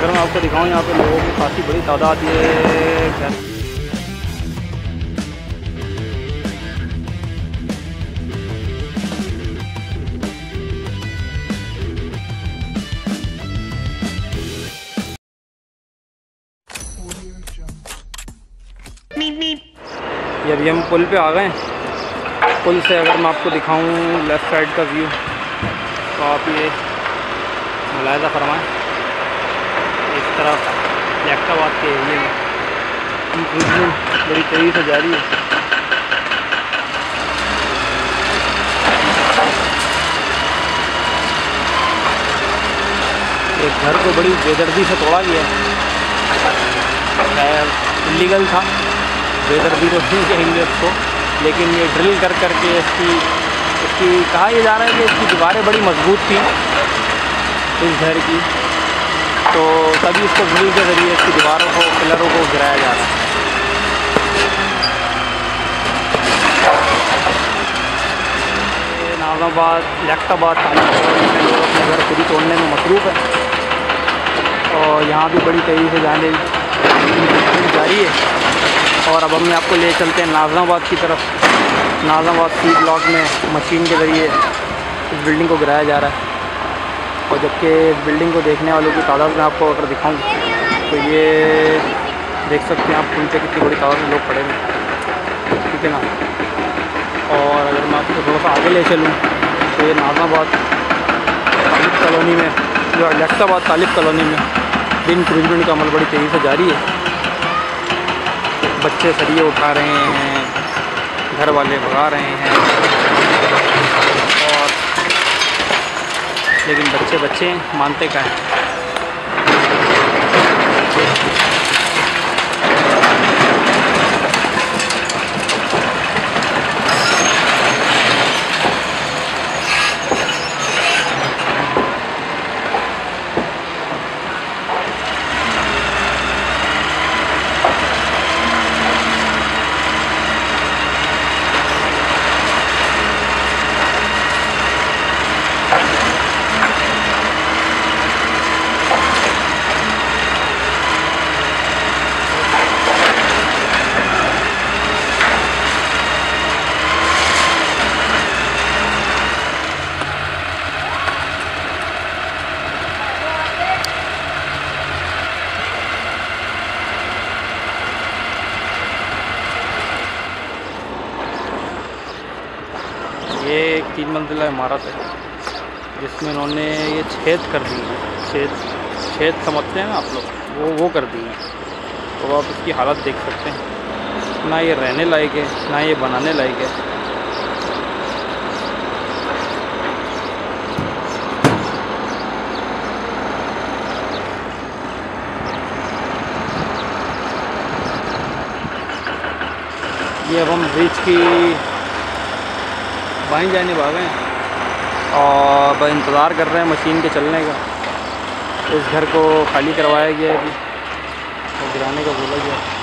अगर मैं आपको दिखाऊं यहाँ पे लोगों की काफ़ी बड़ी तादाद ये घर ये अभी हम पुल पे आ गए हैं। पुल से अगर मैं आपको दिखाऊं लेफ़्ट साइड का व्यू तो आप ये मुलाहिज़ा फरमाएं। इस तरफ जैक्टाबाद के एरिए में इंक्रूजमेंट बड़ी तेज़ी से जारी है। एक घर को बड़ी बेदर्दी से तोड़ा गया है। इलीगल था, बेदर्दी तो नहीं कहेंगे उसको, लेकिन ये ड्रिल कर करके इसकी कहा यह जा रहा है कि इसकी दीवारें बड़ी मजबूत थी इस घर की, तो तभी इसको ड्रिल के ज़रिए इसकी दीवारों को, पिलरों को गिराया जा रहा है। नाज़िमाबाद, जैक्टाबाद में लोग अपने घर खुद ही तोड़ने में मसरूफ़ है और यहाँ भी बड़ी तेज़ी से जाने जारी है। और अब हम आपको ले चलते हैं नाज़िमाबाद की तरफ। नाज़िमाबाद सी ब्लॉक में मशीन के ज़रिए इस बिल्डिंग को गिराया जा रहा है। और जबकि इस बिल्डिंग को देखने वालों की तादाद में आपको अगर दिखाऊं तो ये देख सकते हैं आप पुल पे कितनी बड़ी तादाद में लोग खड़े हैं, ठीक है ना। और अगर मैं आपको थोड़ा सा आगे ले चलूँ तो ये नाज़िमाबाद तालिब कॉलोनी में, जो जैक्टाबाद तालिब कॉलोनी में भी इंक्रूजमेंट का अमल बड़ी तेज़ी से जारी है। बच्चे सरिये उठा रहे हैं, घर वाले भगा रहे हैं, और लेकिन बच्चे मानते क्या हैं। ये एक 3 मंजिला इमारत है जिसमें उन्होंने ये छेद कर दी है। छेद समझते हैं ना आप लोग, वो कर दी है। तो आप इसकी हालत देख सकते हैं, ना ये रहने लायक है ना ये बनाने लायक है। ये अब हम ब्रिज की बाईं जाने भागे हैं और इंतज़ार कर रहे हैं मशीन के चलने का। इस घर को खाली करवाया गया है अभी और गिराने का बोला गया।